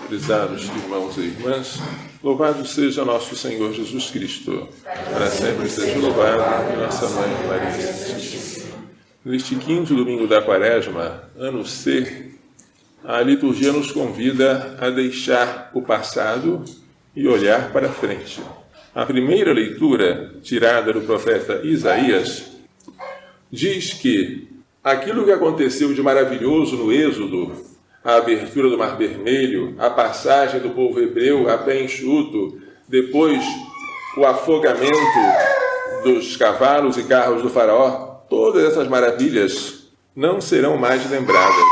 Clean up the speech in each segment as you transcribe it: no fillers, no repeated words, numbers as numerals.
Prezados irmãos e irmãs, louvado seja nosso Senhor Jesus Cristo, para sempre seja louvado, nossa Mãe Maria Santíssima. Neste quinto domingo da Quaresma, ano C, a liturgia nos convida a deixar o passado e olhar para frente. A primeira leitura, tirada do profeta Isaías, diz que aquilo que aconteceu de maravilhoso no Êxodo, a abertura do Mar Vermelho, a passagem do povo hebreu a pé enxuto, depois o afogamento dos cavalos e carros do faraó, todas essas maravilhas não serão mais lembradas.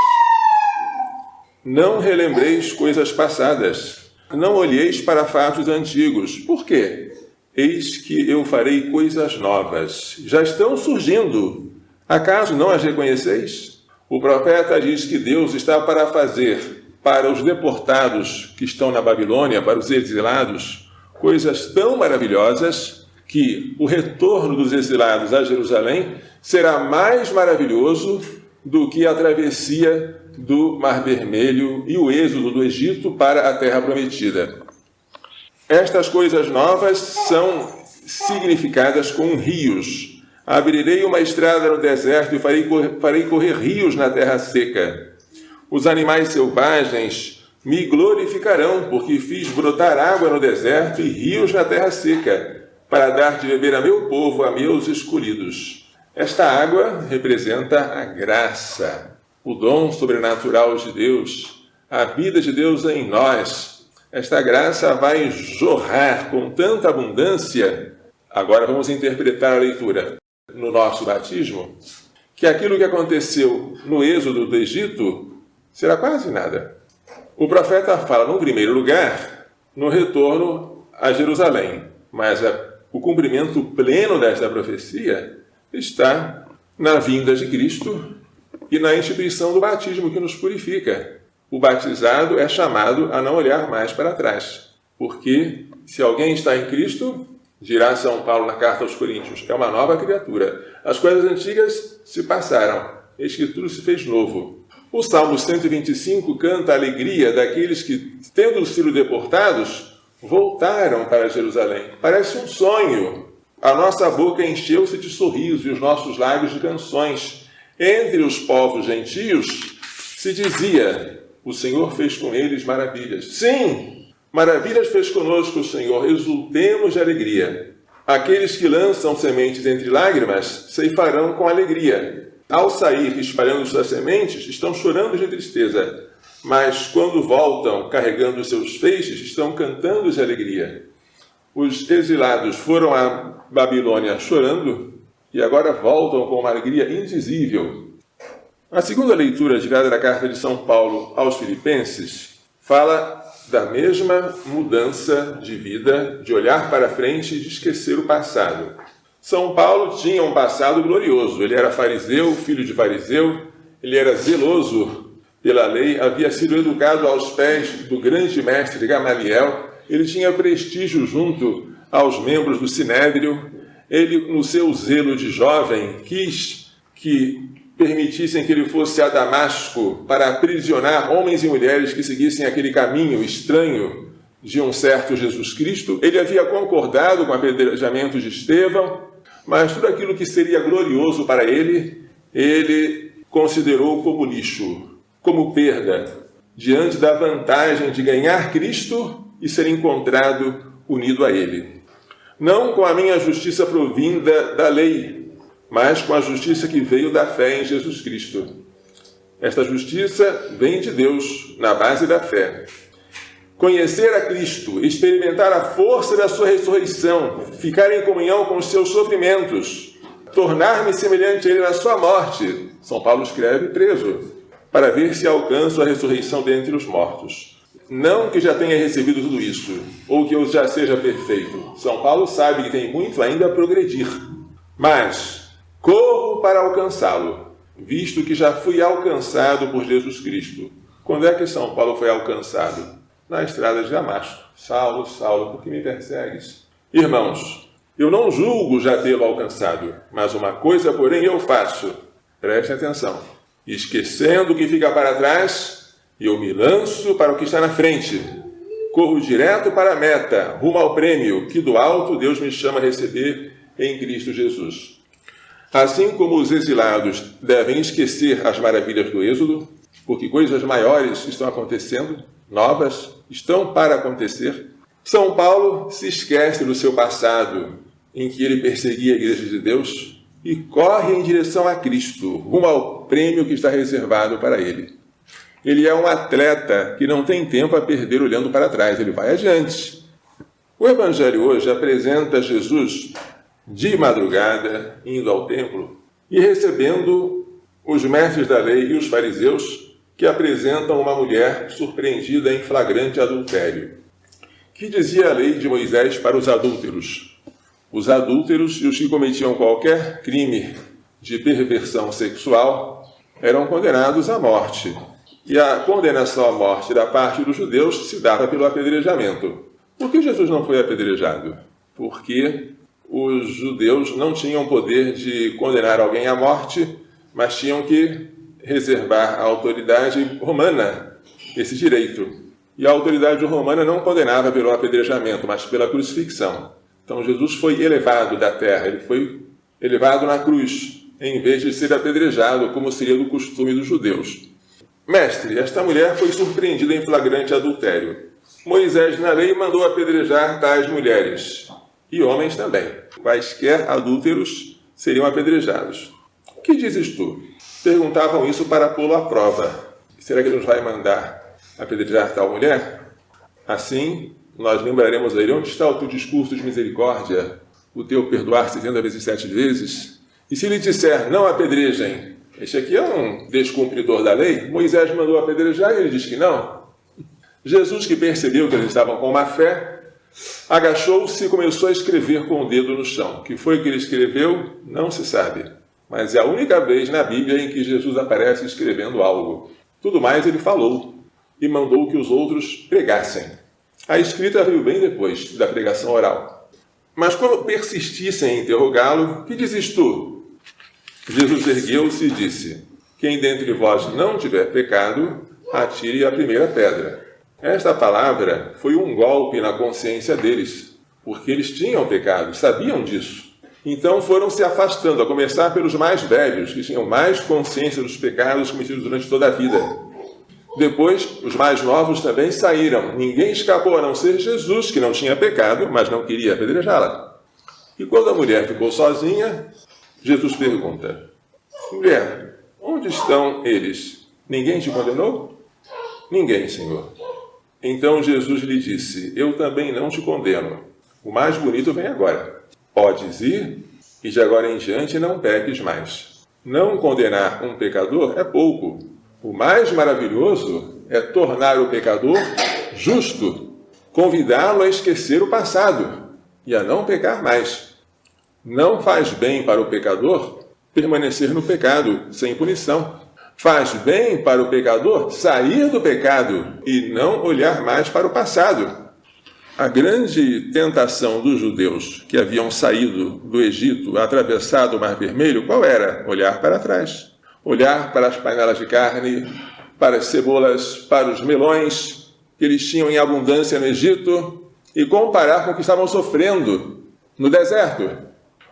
Não relembreis coisas passadas, não olheis para fatos antigos. Por quê? Eis que eu farei coisas novas. Já estão surgindo. Acaso não as reconheceis? O profeta diz que Deus está para fazer para os deportados que estão na Babilônia, para os exilados, coisas tão maravilhosas que o retorno dos exilados a Jerusalém será mais maravilhoso do que a travessia do Mar Vermelho e o êxodo do Egito para a Terra Prometida. Estas coisas novas são significadas com rios. Abrirei uma estrada no deserto e farei correr rios na terra seca. Os animais selvagens me glorificarão, porque fiz brotar água no deserto e rios na terra seca, para dar de beber a meu povo, a meus escolhidos. Esta água representa a graça, o dom sobrenatural de Deus, a vida de Deus em nós. Esta graça vai jorrar com tanta abundância. Agora vamos interpretar a leitura. No nosso batismo, que aquilo que aconteceu no êxodo do Egito será quase nada. O profeta fala, no primeiro lugar, no retorno a Jerusalém, mas o cumprimento pleno desta profecia está na vinda de Cristo e na instituição do batismo que nos purifica. O batizado é chamado a não olhar mais para trás, porque se alguém está em Cristo, dirá São Paulo na carta aos Coríntios, é uma nova criatura. As coisas antigas se passaram, eis que tudo se fez novo. O Salmo 125 canta a alegria daqueles que, tendo sido deportados, voltaram para Jerusalém. Parece um sonho. A nossa boca encheu-se de sorriso e os nossos lábios de canções. Entre os povos gentios se dizia, o Senhor fez com eles maravilhas. Sim! Maravilhas fez conosco o Senhor, exultemos de alegria. Aqueles que lançam sementes entre lágrimas ceifarão com alegria. Ao sair espalhando suas sementes, estão chorando de tristeza. Mas quando voltam carregando seus feixes, estão cantando de alegria. Os exilados foram à Babilônia chorando e agora voltam com uma alegria indizível. A segunda leitura tirada da carta de São Paulo aos Filipenses fala da mesma mudança de vida, de olhar para frente e de esquecer o passado. São Paulo tinha um passado glorioso. Ele era fariseu, filho de fariseu, ele era zeloso pela lei, havia sido educado aos pés do grande mestre Gamaliel, ele tinha prestígio junto aos membros do Sinédrio, ele, no seu zelo de jovem, quis que permitissem que ele fosse a Damasco para aprisionar homens e mulheres que seguissem aquele caminho estranho de um certo Jesus Cristo. Ele havia concordado com o apedrejamento de Estevão, mas tudo aquilo que seria glorioso para ele, ele considerou como lixo, como perda, diante da vantagem de ganhar Cristo e ser encontrado unido a ele. Não com a minha justiça provinda da lei, mas com a justiça que veio da fé em Jesus Cristo. Esta justiça vem de Deus, na base da fé. Conhecer a Cristo, experimentar a força da sua ressurreição, ficar em comunhão com os seus sofrimentos, tornar-me semelhante a ele na sua morte. São Paulo escreve preso, para ver se alcanço a ressurreição dentre os mortos. Não que já tenha recebido tudo isso, ou que eu já seja perfeito. São Paulo sabe que tem muito ainda a progredir, mas corro para alcançá-lo, visto que já fui alcançado por Jesus Cristo. Quando é que São Paulo foi alcançado? Na estrada de Damasco. Saulo, Saulo, por que me persegues? Irmãos, eu não julgo já tê-lo alcançado, mas uma coisa, porém, eu faço. Prestem atenção. Esquecendo o que fica para trás e eu me lanço para o que está na frente. Corro direto para a meta, rumo ao prêmio que do alto Deus me chama a receber em Cristo Jesus. Assim como os exilados devem esquecer as maravilhas do Êxodo, porque coisas maiores estão acontecendo, novas, estão para acontecer, São Paulo se esquece do seu passado, em que ele perseguia a Igreja de Deus, e corre em direção a Cristo, rumo ao prêmio que está reservado para ele. Ele é um atleta que não tem tempo a perder olhando para trás, ele vai adiante. O Evangelho hoje apresenta Jesus de madrugada, indo ao templo e recebendo os mestres da lei e os fariseus que apresentam uma mulher surpreendida em flagrante adultério. Que dizia a lei de Moisés para os adúlteros? Os adúlteros e os que cometiam qualquer crime de perversão sexual eram condenados à morte. E a condenação à morte da parte dos judeus se dava pelo apedrejamento. Por que Jesus não foi apedrejado? Porque os judeus não tinham poder de condenar alguém à morte, mas tinham que reservar à autoridade romana esse direito. E a autoridade romana não condenava pelo apedrejamento, mas pela crucifixão. Então Jesus foi elevado da terra, ele foi elevado na cruz, em vez de ser apedrejado, como seria do costume dos judeus. Mestre, esta mulher foi surpreendida em flagrante adultério. Moisés, na lei, mandou apedrejar tais mulheres, e homens também. Quaisquer adúlteros seriam apedrejados. O que dizes tu? Perguntavam isso para pô-lo à prova. Será que ele nos vai mandar apedrejar tal mulher? Assim, nós lembraremos a ele: onde está o teu discurso de misericórdia, o teu perdoar 70 vezes 7 vezes? E se ele disser, não apedrejem, este aqui é um descumpridor da lei, Moisés mandou apedrejar e ele diz que não. Jesus, que percebeu que eles estavam com má fé, agachou-se e começou a escrever com o dedo no chão. O que foi que ele escreveu, não se sabe. Mas é a única vez na Bíblia em que Jesus aparece escrevendo algo. Tudo mais ele falou e mandou que os outros pregassem. A escrita veio bem depois da pregação oral. Mas quando persistissem em interrogá-lo, que dizes tu? Jesus ergueu-se e disse: quem dentre vós não tiver pecado, atire a primeira pedra. Esta palavra foi um golpe na consciência deles, porque eles tinham pecado, sabiam disso. Então foram se afastando, a começar pelos mais velhos, que tinham mais consciência dos pecados cometidos durante toda a vida. Depois, os mais novos também saíram. Ninguém escapou, a não ser Jesus, que não tinha pecado, mas não queria apedrejá-la. E quando a mulher ficou sozinha, Jesus pergunta: mulher, onde estão eles? Ninguém te condenou? Ninguém, Senhor. Então Jesus lhe disse: eu também não te condeno. O mais bonito vem agora. Podes ir e de agora em diante não peques mais. Não condenar um pecador é pouco. O mais maravilhoso é tornar o pecador justo, convidá-lo a esquecer o passado e a não pecar mais. Não faz bem para o pecador permanecer no pecado sem punição. Faz bem para o pecador sair do pecado e não olhar mais para o passado. A grande tentação dos judeus que haviam saído do Egito, atravessado o Mar Vermelho, qual era? Olhar para trás. Olhar para as panelas de carne, para as cebolas, para os melões que eles tinham em abundância no Egito e comparar com o que estavam sofrendo no deserto.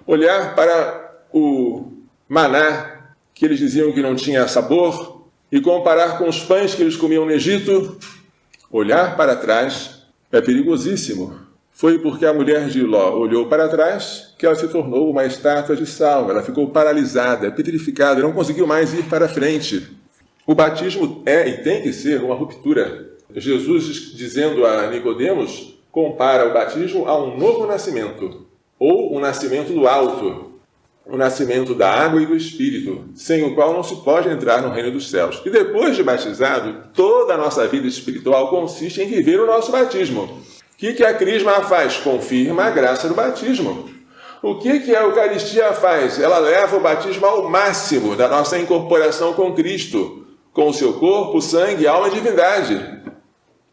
Olhar para o maná, que eles diziam que não tinha sabor, e comparar com os pães que eles comiam no Egito. Olhar para trás é perigosíssimo. Foi porque a mulher de Ló olhou para trás que ela se tornou uma estátua de sal. Ela ficou paralisada, petrificada, não conseguiu mais ir para frente. O batismo é e tem que ser uma ruptura. Jesus, dizendo a Nicodemos, compara o batismo a um novo nascimento, ou um nascimento do alto, o nascimento da água e do Espírito, sem o qual não se pode entrar no reino dos céus. E depois de batizado, toda a nossa vida espiritual consiste em viver o nosso batismo. O que a Crisma faz? Confirma a graça do batismo. O que a Eucaristia faz? Ela leva o batismo ao máximo da nossa incorporação com Cristo, com o seu corpo, sangue, alma e divindade.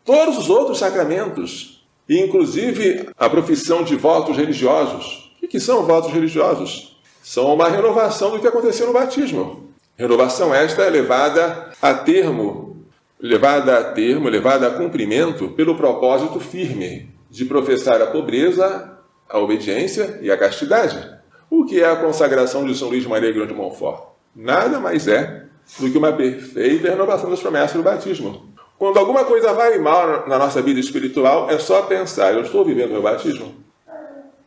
Todos os outros sacramentos, e inclusive a profissão de votos religiosos. O que são votos religiosos? São uma renovação do que aconteceu no batismo. Renovação esta é levada a termo levada a termo, levada a cumprimento pelo propósito firme de professar a pobreza, a obediência e a castidade. O que é a consagração de São Luís Maria Grão de Montfort? Nada mais é do que uma perfeita renovação das promessas do batismo. Quando alguma coisa vai mal na nossa vida espiritual, é só pensar: eu estou vivendo meu batismo?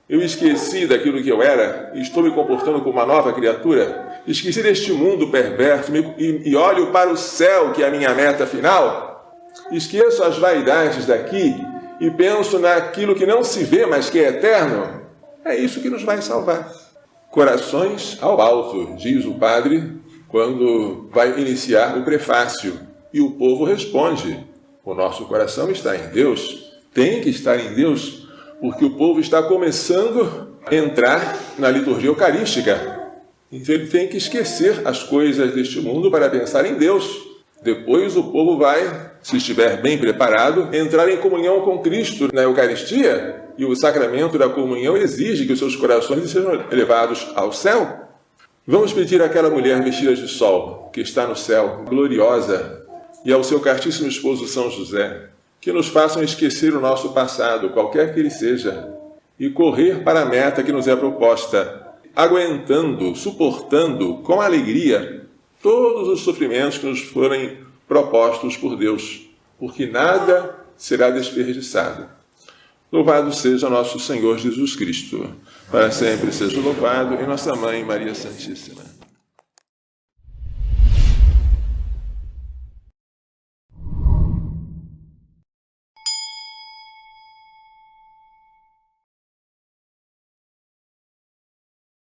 Eu esqueci daquilo que eu era e estou me comportando como uma nova criatura? Esqueci deste mundo perverso e olho para o céu, que é a minha meta final? Esqueço as vaidades daqui e penso naquilo que não se vê, mas que é eterno? É isso que nos vai salvar. Corações ao alto, diz o padre, quando vai iniciar o prefácio. E o povo responde: o nosso coração está em Deus, tem que estar em Deus, porque o povo está começando a entrar na liturgia eucarística. Então ele tem que esquecer as coisas deste mundo para pensar em Deus. Depois o povo vai, se estiver bem preparado, entrar em comunhão com Cristo na Eucaristia, e o sacramento da comunhão exige que os seus corações sejam elevados ao céu. Vamos pedir àquela mulher vestida de sol, que está no céu, gloriosa, e ao seu castíssimo esposo São José, que nos façam esquecer o nosso passado, qualquer que ele seja, e correr para a meta que nos é proposta, aguentando, suportando com alegria todos os sofrimentos que nos forem propostos por Deus, porque nada será desperdiçado. Louvado seja nosso Senhor Jesus Cristo. Para sempre seja louvado, e nossa Mãe Maria Santíssima.